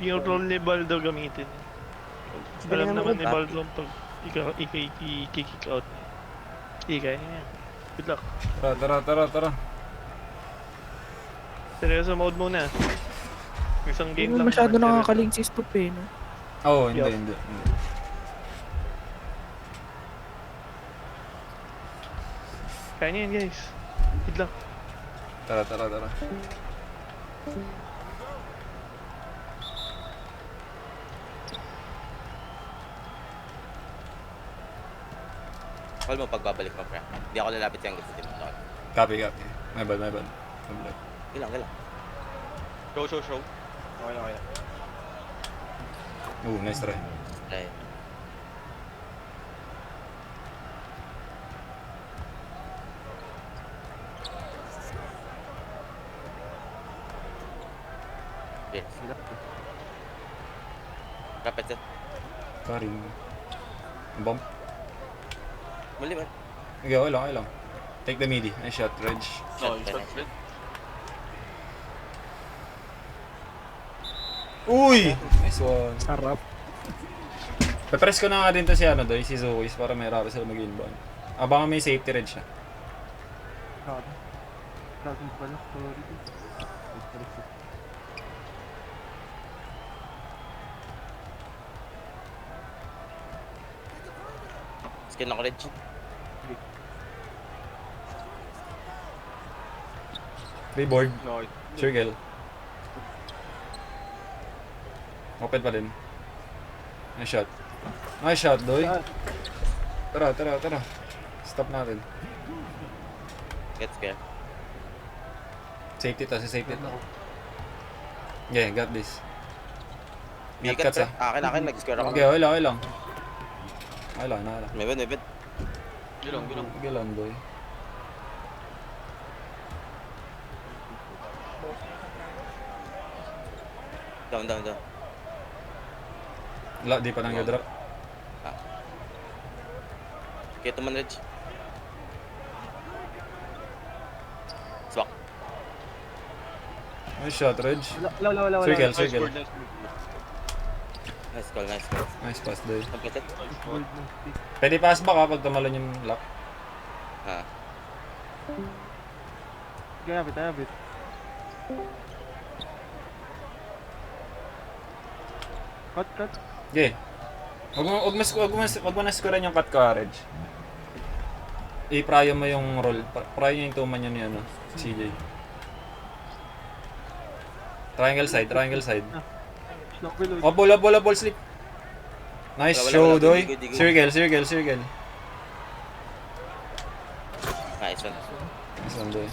Yung roll ni Baldo gamitin. Alam Galingan mo, naman Rob. ni Baldo pag i-kick out. Hindi, kaya niya yan. Good luck. Tara. Seryoso mode muna. Isang Hindi game mo lang masyado naman. seryoso. nakakaling si Stup eh, no? Oo, hindi. Kaya niya yan guys. Good luck. Tara. Call mo pagbabalik mo, pre. Hindi ako lalapit sa hanggang sa team. Okay. Copy. My bad. Ilang. Show. Okay. Nice try. Okay. Yes. Rapid set. Karing. Bomb. Mali man. Okay, okay lang. Take the midi. Nice shot, Reg. No, shot red. Uy! Nice one. Sarap. Papress ko na nga din to si Doy, si Zois, para may raro sila mag-inbound. Abangan may safety Reg siya. Dragon pala, sorry. Skin ako, Reg. Reboard. No, Circle. Open pa din. Nice shot, Doy. Tara. Stop natin. Get scared. Safety to. Yeah, got this. Mid Ikat, cuts pre. Akin. Nag-square ako. Okay, okay lang. Nala. May bed. gilong. Okay lang, Doy. Down. Wala, di pa nang drop. Kaya man, Reg. Swak. Nice shot, Reg. Wala. Circle. Nice board. Nice call. Nice pass, Doy. Complete. Pwede pass ba kapag tumalon yung lock? Ha. Habit. Cut. Yeah. Wag mo na scorean yung cut coverage. I-prio mo yung roll. Prio yung tuman yun ni CJ. Triangle side. Snock below. Oh, ball slip. Nice show, Doy. Digo. Circle. Nice one. Nice one, Doy.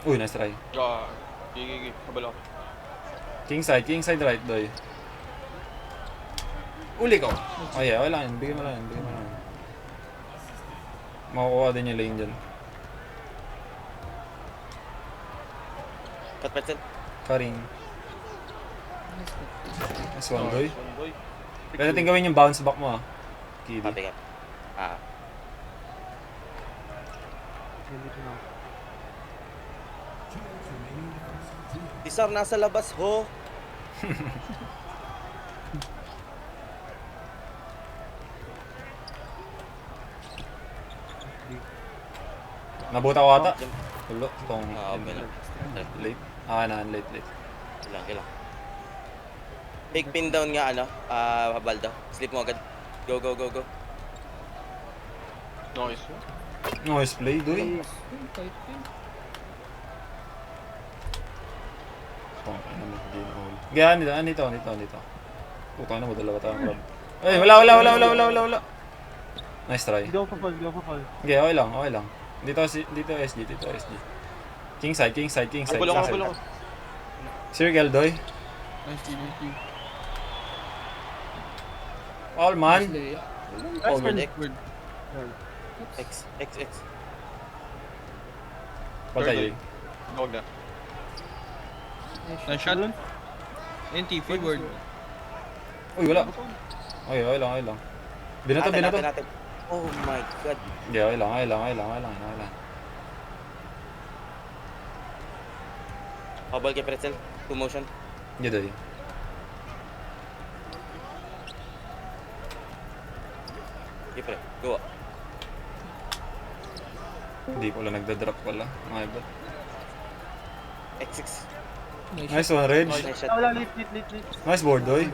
Uy, nice try. Gigi. Kabalo. King side right, Doy. Uli ko. Oh yeah, wala yan. Bigyan mo lang. Makukuha din yung lane dyan. Cut pencil. Karing. Nice one, Doy. Pwede natin gawin yung bounce back mo, Kiddy. Copy. Dito na ako. Isar nasa labas, ho. Nabuta ko ata. Tulo. Itong Okay lang. late. Late. Ilang. Take pin down nga, Baldo. Sleep mo agad. Go. Nice. Nice play, Doy. Gaya nito. Puta na mo, dalawa tayong grab. Ay, wala. Nice try. Hindi ako papal. Okay, okay lang. Dito SG. King side. Kabalo. Circle, Doy. Nice. All man. Nice Word. word. X. Patay. Huwag na. Nice shot. NT, forward. Uy, wala. Okay lang. Binato. Natin. Oh my god. Hindi, okay lang. Habal kay Pretzel. 2 motion. Hindi, doy. Okay, pre. Go. Hindi pala nagda-drop pala. My bad. X6. Nice one, Reg. Nice shot. Wala, late. Nice board, doy.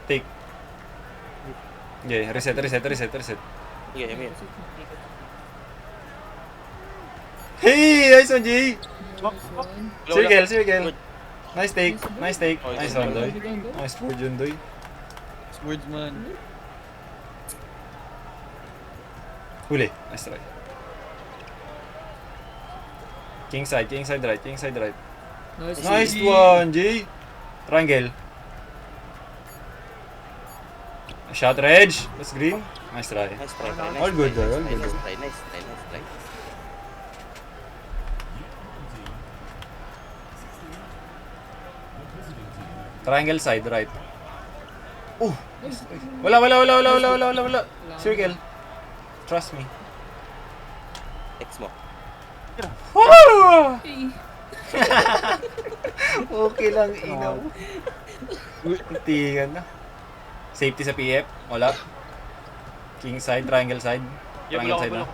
Take. Yeah, reset. Okay, I'm here. Hey! Nice one, G! Wala. Circle. Nice take. Nice Nice one, one. doy. Nice board yun, doy. Swordsman. Huli. Nice try. King side right. Nice one, G! Triangle. Shot, Reg. That's green. Nice try. Nice try. Nice All good, try, all nice good. try, nice try. Triangle side right. Oh! Wala. Circle. Trust me. X mo. Woo! Okay lang, inaw. Tingan na. Safety sa PF. Wala. King side, triangle side. Yeah, Triangle wala side ko, na.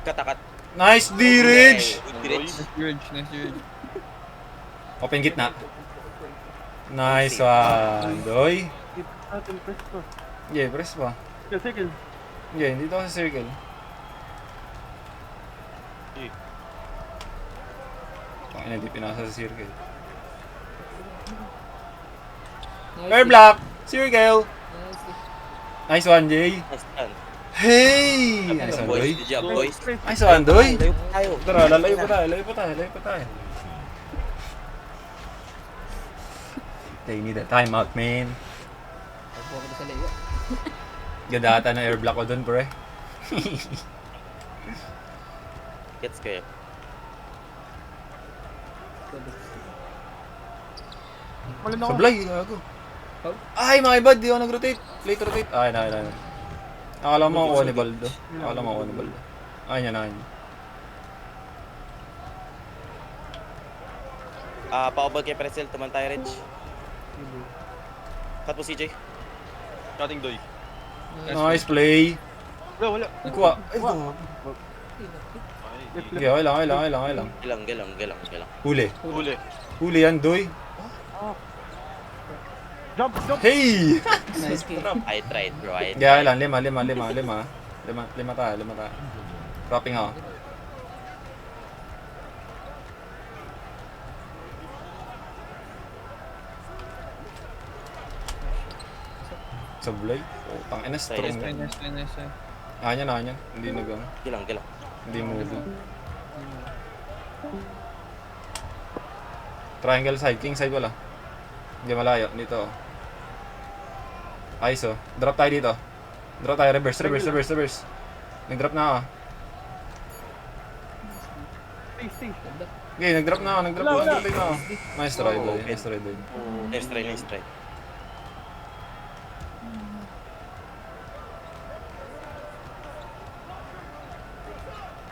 Katakat. Nice D-Ridge! Direct. Nice Urge. Open gitna. Nice one, Doy. Keep natin, press ko. Yeah, press pa. Sige. Yeah, hindi to sa circle. Pakina, hindi pinasa sa circle. Air block! Circle! Nice one, Jay. Nice one. Hey! Nice one, Boys, Doy. good job, boys. Nice one, Doy. Layo pa tayo. Tara, lalayo pa tayo. They need a timeout, man. Ganda ata na air block ko dun, pre. Gets ko yun. Malin ako. Sablay, gago. Ay, mga ibad, di ako nag-rotate. Late rotate. Ay, na. Akala mo ako ni Baldo. Ay, yan. Pa-obal kay Pretzel. Tuman tayo, Reg. Cut mo, CJ. Cutting doy. Nice play. Wala. Kuha. Ay, gago. Okay, okay lang. Galang. Huli. Huli. Yan, Doy. Jump. Hey! Nice drop. I tried, bro. Kaya lang, lima tayo. Dropping ako. Sablay. Oh, tangina, strong. Nice. Anyan. Hindi nagang. Galang. Hindi move. Triangle side, king side wala. Hindi malayo, dito. Ayos oh. Drop tayo dito. Reverse. Nag-drop na ako. Stay. Okay, nag-drop na ako. Wala. Nice try, boy. Nice try.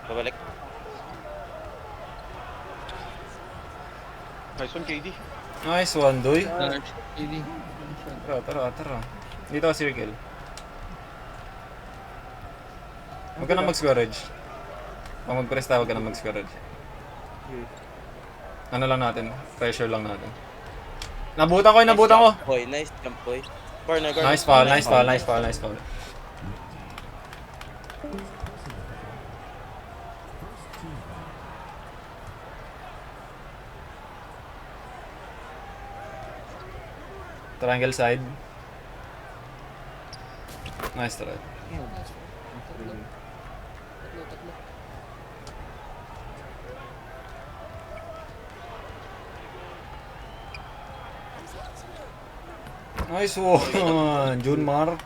Babalik. Nice one, KD. Nice one, Doy. Large KD. Tara. Dito ka circle. Huwag ka na mag-square edge. Pag mag-press tayo, huwag ka na mag-square edge. Ano lang natin? Pressure lang natin. Nabutan ko! Boy, nice jump, boy. Corner. Nice foul. Triangle side. Nice try. Nice one, Junmar.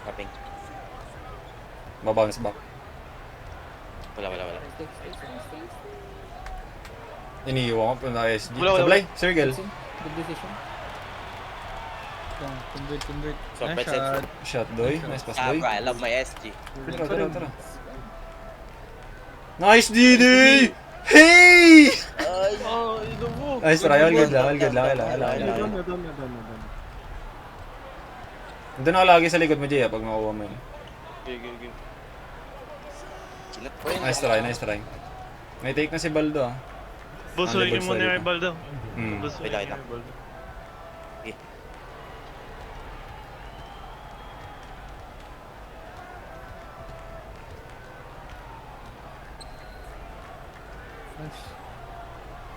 Capping. Babounce back. Wala. Iniiwan ko na SG. Wala, wala, Sablay, circle. Good decision. Convert. So, Nice present. shot. Shot, Doy. Nice pass, Ah, Doy. bro, I love my SG. Tara. Nice, DD! Hey! Ay, Nice try, all good lang. Done. Doon ako lagi sa likod mo, Jay, pag makuha mo yun. Okay. Kinat ko yun. Nice try. May take na si Baldo, ah. Busuin Ang niyo muna labas yung Baldo. Hmm. Busuin Wait, niyo yung Baldo.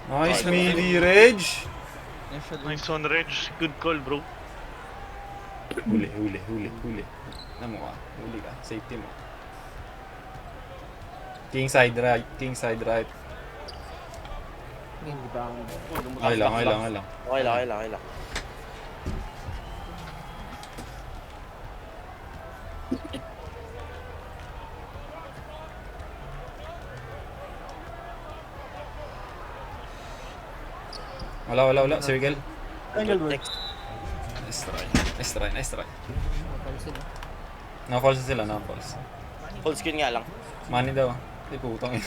Nice, midi, Reg! Nice shot. Nice one, Reg. Good call, bro. Huli. Ano mo ka? Huli ka. Safety mo. King side right. Okay lang. Okay lang. Wala. Circle. Angle boy. Nice try. Na-false sila. Full screen nga lang. Money daw. Ay, putang yun.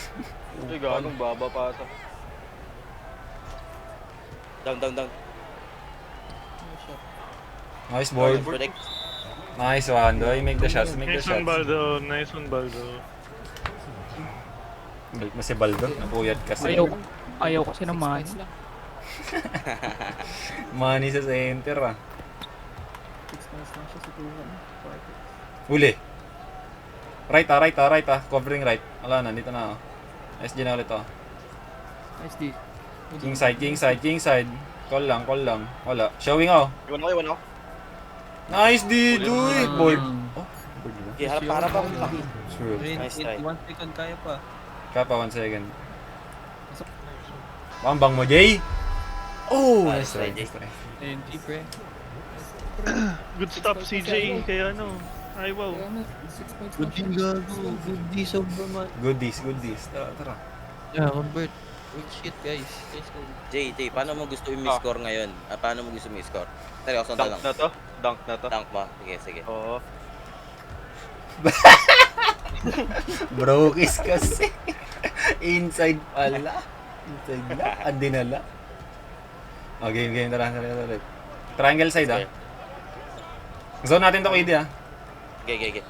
Ay, gagong baba pa ata. Down. Nice board. Protect. Nice one. Doy, make the shots. Nice one, Baldo. Nice one, Baldo. Balik mo si Baldo. Napuyat kasi. Ayaw kasi naman. Money sa center, ah. Huli. Right, ah. Covering right. Wala na, dito na, oh. SG na ulit, oh. Nice D. King side. Call lang. Wala. Showing, oh. Iwan ako. Nice, Didoy! Board. Oh, board ba? Okay, harap ako. Sure. Nice try. 1 second kaya pa. Kapa, 1 second. Bambang mo, Jay! Oh! Nice try. NT pre. Good stop, CJ. Kaya ano. Ay, wow. Good din gago. Good D sobrang. Good this. Tara. Yeah, convert. Good shit guys. Let's go. Jay, paano mo gusto i-score ngayon? Paano mo gusto i-score? Seryoso na lang. Dunk na to. Dunk mo. Sige. Oo. Brokis kasi. Inside pala. Andi nala. Oh, game. Tara. Triangle side, ah. Zone natin to, KD, ah. Okay.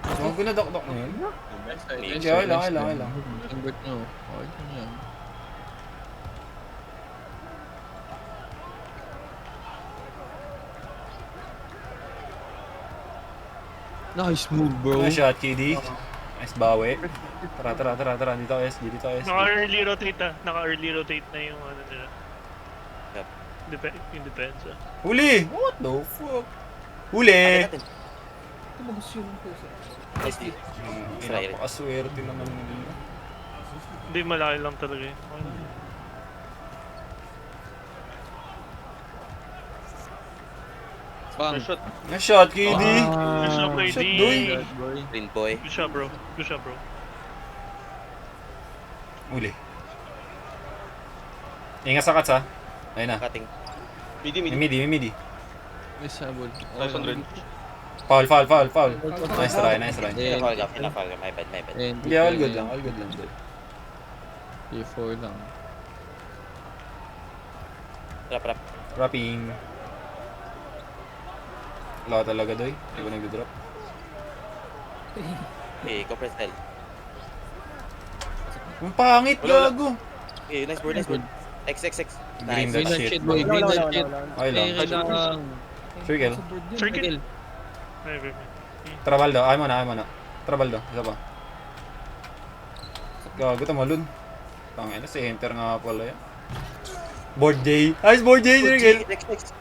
Huwag ko na dok-dok na yun. Nice Okay lang. Convert no. Okay lang yan. Nice move, bro. Nice shot, KD. Nice bawi. Tara. Dito SG. Naka-early rotate na yung ano nila. Yep. Yung depensa. Huli! What the fuck? Huli! Nice D. Try rin. Napakaswerte naman nila. Hindi, malaki lang talaga yun. Bang. Nice shot. Nice shot, KD. Good shot, shot, KD. Doy. Boy. Green boy. Good shot, bro. Huli. Ingat sa cuts, ha. Ayun na. Cutting. May midi. Nice habol. Nice one, Red. Foul. Nice try. Yeah. Pinafall ka. My bad. Yeah, all good lang. T4 lang. Trap. Wrapping. Wala talaga, Doy. Hindi ko nagdodrop. Okay, compress L. Ang pangit, Wala. gago. Okay, nice board. X. Green Nice. that Green shit. shit, boy. Green that shit. Okay lang. Circle. Circle. Ay, wait. Trabaldo. Ay mo na. Trabaldo. Isa pa. Gago, tamalun. Tangin na, si enter nga pala yan. Board J. Nice board J, Circle. X.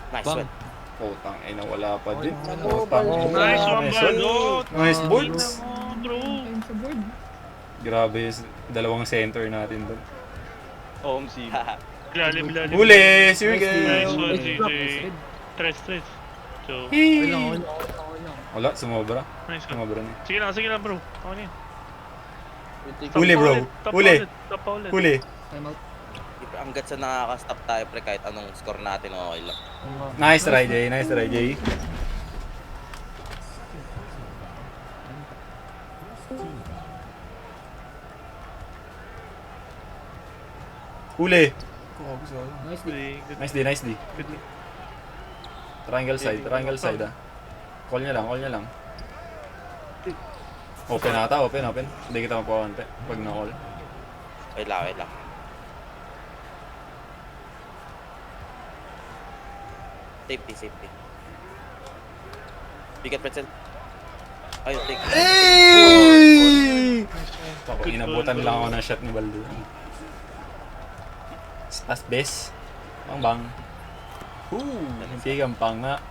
Nice Bang. one. Putang ina, wala pa din. Nice Nice one, Baldo. Nice boards. Bro. Grabe yung dalawang center natin doon. OMC. Lalim. Huli! Nice Circle! one, CJ. Tres. So, Wala, sumobra. nice one. Sumobra na. Sige lang, bro. Ako na yun. Huli, bro. Huli. Tap pa ulit. Huli. Time out. Hanggat sa nakaka-stop tayo, pre, kahit anong score natin, okay lang. Nice try, Jay. Nice try, Jay. Huli. Nice D. Good. Nice D, nice D. Good. Triangle side ah. Call niya lang. Open ata, open. Hindi kita mapawante pag na-call. Wait lang. Safety. Bigat pretzel. Ayun, take. Hey! Ako, inabutan lang ako ng shot ni Baldo. Last base. Bang. Hindi gampang nga.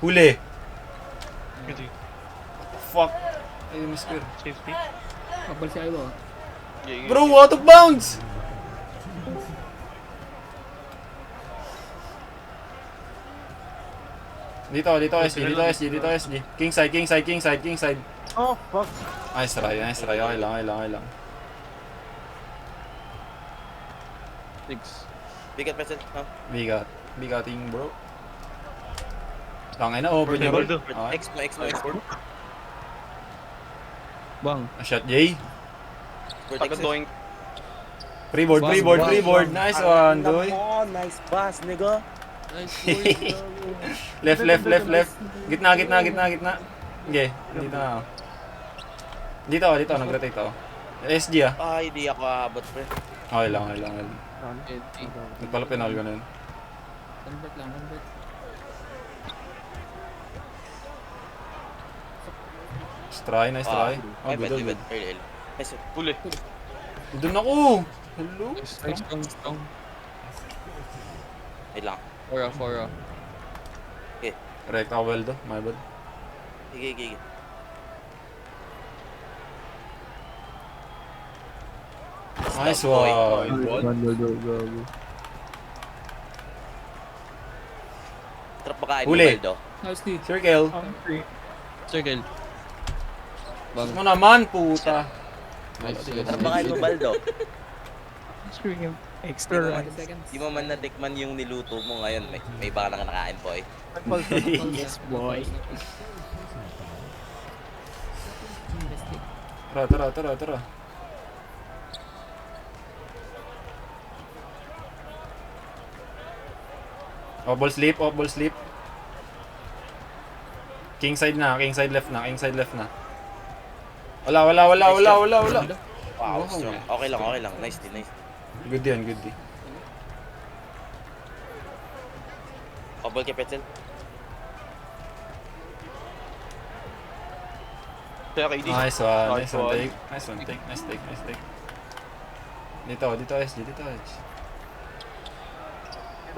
Huli. Good. Fuck. Ayun, miss ko. Safety. Mabal si Iwo. Bro, out of bounds! Dito SG. King side. Oh, fuck. Nice try. Okay lang. Bigat pretzel. Bigating bro. Tangay na, open yung Baldo. ball. X mo. Bang. A shot, Jay. Taga-doing. Freeboard. Nice one, doy. Nice pass, nigga. Left. Gitna. Okay, dito na ako. Dito, nag-rotate ako. SG ah. Ay, di ako aabot, pre. Okay lang. Empty. Nagpala-penal ko na yun. Convert. Nice try. Oh, Ay, good. bad. Early. Nice. Huli. Doon ako! Hello? Strong. Wait lang. Fora. Correct ako, Weldo. My bad. Sige. Nice Stop, boy. one. Go. Trap makain mo, Huli. Baldo. Nice D. Circle. Circle. Gusto mo naman, puta. Trap makain mo, Baldo. Extra 1 seconds. Di mo man natikman yung niluto mo ngayon. May baka nang nakain, boy. Yes, boy. Tara. Off ball sleep. King side left na. Wala. Wow, strong. Okay lang. Nice. Good yan. Ball kay pretzel. Kaya KD. Nice one Nice one. take. Nice take. Dito SG. Ito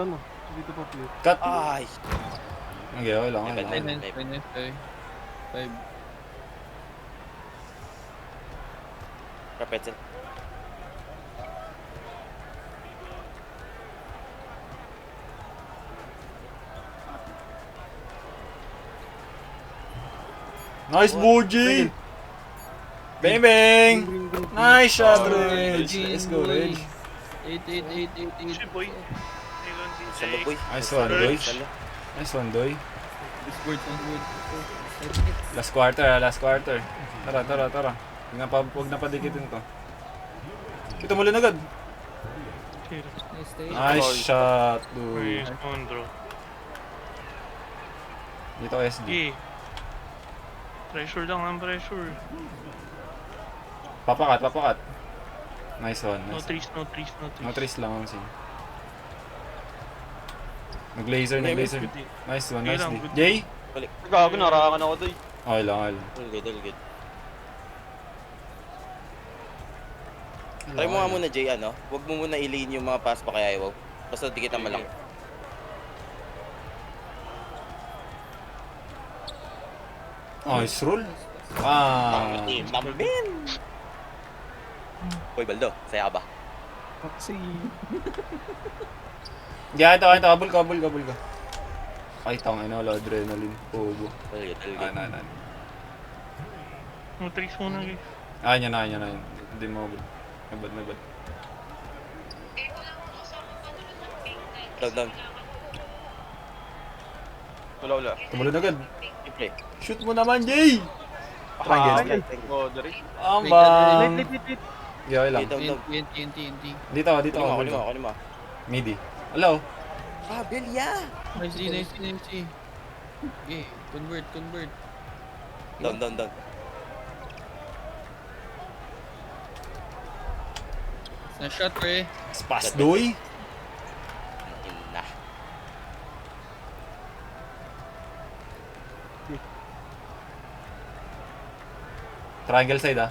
no. Dito pa, please. Cut. Ay! Okay lang. Kay pretzel. Nice Boji! Bang! Nice shot, Reg! Let's go, Reg. 8. Shit, boy. Salo, boy. Nice one, Doy. Salo. Nice one, Doy. Discord. Last quarter. Tara. Huwag na padikitin to. Kita mo agad. Nice day. Nice shot, dude. Nice one, bro. Dito SG. Okay. Pressure lang. Papakat. Nice one. No trees. No trees lang ang scene. Nag-laser. Nice one, Okay nice lang, D. good. Jay? Gago, narakan ako doy. Okay lang. All good. Try mo nga muna, Jay, ano? Huwag mo muna iliin yung mga pass pa kay Iwo. Basta dikitan mo lang. Nice roll. Mambin! Boy, Baldo, saya ka ba? Ito. Kabul ka. Ay, tangin na. Wala adrenaline. Pogo. All good. Ano. Matrix muna guys. Ayan na, ayan na. Hindi mo. Nabad. Down. Wala. Tumalon agad. I-play. Shoot mo naman, Jay! Triangle. Oh, dari. Ang bang! Wait. Okay lang. Down. TNT. Dito ako. Lima. Midi. Hello? Ah, Belia! Nice D. Okay, convert. Down. Na shot, pre. Spas doy? Ina. Triangle side ah.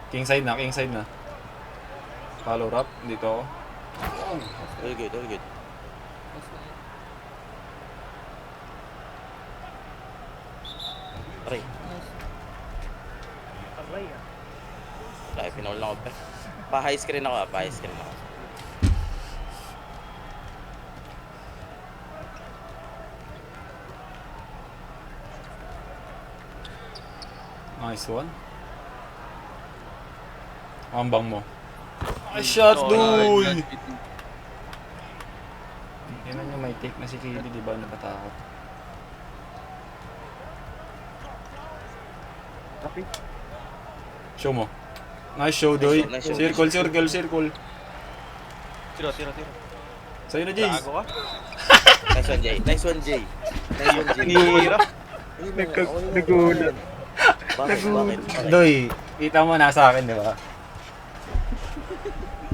King side na. Follow up. Dito ako. All good. Aray. Wala, pinawal lang ako pa. Pa-high screen ako. Nice one. Ang bang mo. Nice shot, doy! Yan na yung may take na si Kili, di ba? Nakatakot. Okay. Show mo. Nice show, doy. Nice show. Circle. Tira. Sa'yo na, Jace. Gago ka. Nice one, Jay. Tira. Nagulat. Bakit? Doy, kita mo nasa akin, di ba?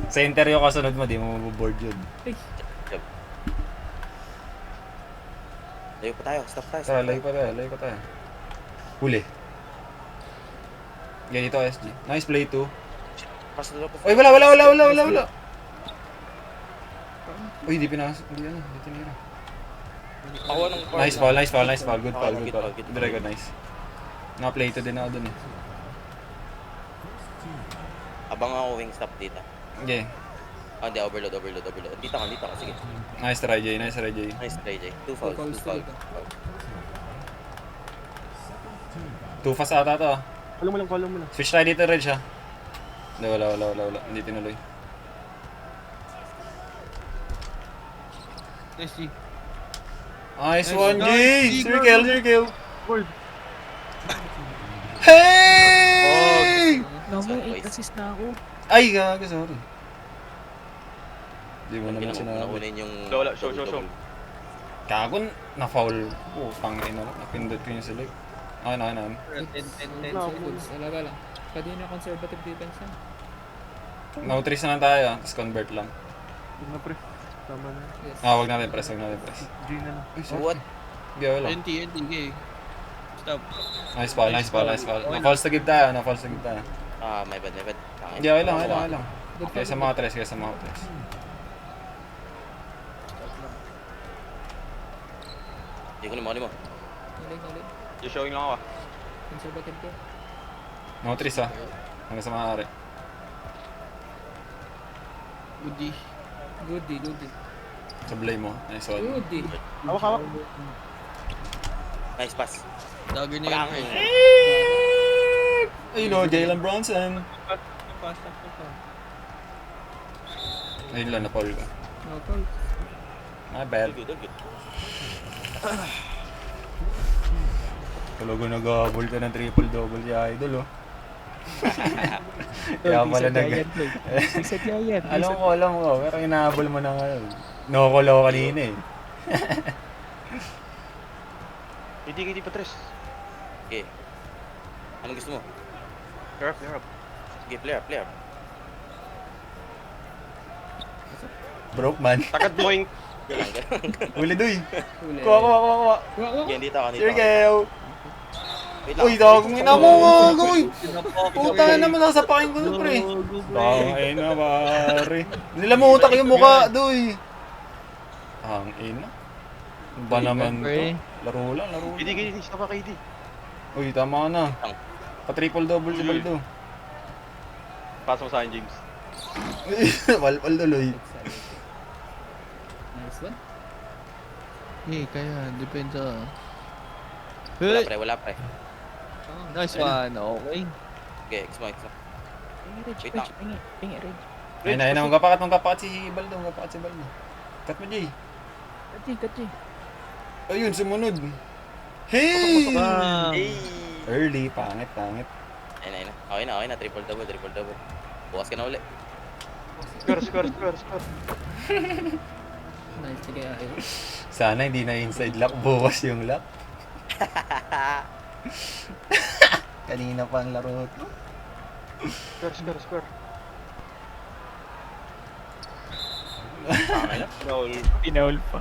Center yung kasunod mo, di mo maboboard yun. Layo pa tayo. Stop tayo. Tara, layo pa tayo. Huli. Ganito, SG. Nice play too. Pass na lang po. Uy, wala. Uy, di pinasok. Hindi tinira. Ako ng Nice foul. Good foul. Very good, nice. Na-play to din ako dun eh. Abang ako wing stop dito. Okay. Ah, hindi. Overload. Dito ka. Sige. Nice try, Jay. Nice try, Jay. Two foul. Too fast ata to. Follow mo lang. Switch tayo dito, Reg, ha? Hindi, wala. Hindi tinuloy. Nice D. Nice one, Jay! Circle! Word. Hey! May 8 assist na ako. Ay, gago, sorry. Di mo naman sinabi. Nakunin yung... Wala. Show. Gago, na-foul. Oh, tangin na. Napindot ko yung select. Ano. 10 seconds. Alaga lang. Pwede na conservative defense yan. No-3 na lang tayo, tapos convert lang. Yun na, pre. Tama na. Yes. Wag natin press. G na lang. Ay, What? Gawa lang. NT, okay. Stop. Nice foul. Na-false to give tayo. Ah, my bad. Tangin. Hindi, okay lang. Good Kaya sa mga tres. Hindi ko na mo. Hali. Just showing lang ako. Conservative ko. No-3 ah. Hanggang sa maaari. Good D. Sablay mo. Nice one. Good D. Hawak. Nice pass. Dagger na yun. Ayun o, Jalen Bronson. Ayun lang, na-foul ka. Okay. My bad. All good. Talaga nag-habol ka ng triple-double si Idol, oh. Kaya pala alam ko, pero inahabol mo na ngayon. No-call kanina eh. Hindi Patres. Okay. Anong gusto mo? Clear up. Sige, player. Broke man. Takad doing. Ganun. Huli doy. Huli. Kuha. Yan, dito ako. Circle. Wait lang. Uy, dog. Ina mo nga, goy. Puta naman, nasapakin ko na, pre. Ay na, pare. Nilamutak yung mukha, doy. Ang ina. Ba naman to? Laro lang. KD. Stop ka, KD. Uy, tama ka na. Pa-triple-double si Baldo. Pass mo sa akin, James. Walpal tuloy. Nice one. Kaya, depende sa... Wala pre. Nice one, okay. Okay, X mo. Wait lang. Ayun na, magkapakat si Baldo, si Baldo. Cut mo, Jay. Kati. Ayun, sumunod. Hey! Bang! Hey! Early, pangit. Ayun na. Okay na. Triple double. Bukas ka na uli. Score. Nice, sige, ayos. Sana hindi na inside lock, bukas yung lock. Kanina pa ang laro to. Score. Okay na. Pinaul pa.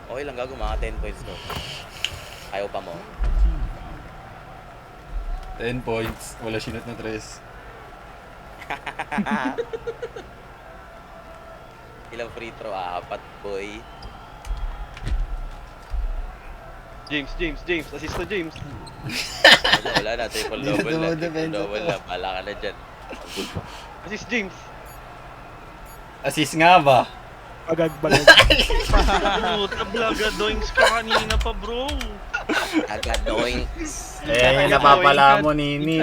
Okay lang gago, mga 10 points ko. Ayaw pa mo. 10 points, wala sinot na 3. Ilang free throw? 4, boy. James. Assist to James. Wala na. Triple double na. Pala ka na dyan. Assist James. Assist nga ba? Bagag. Puta, blaga doings ka kanina pa, bro. Agad doing. Eh, napapala mo, Nini.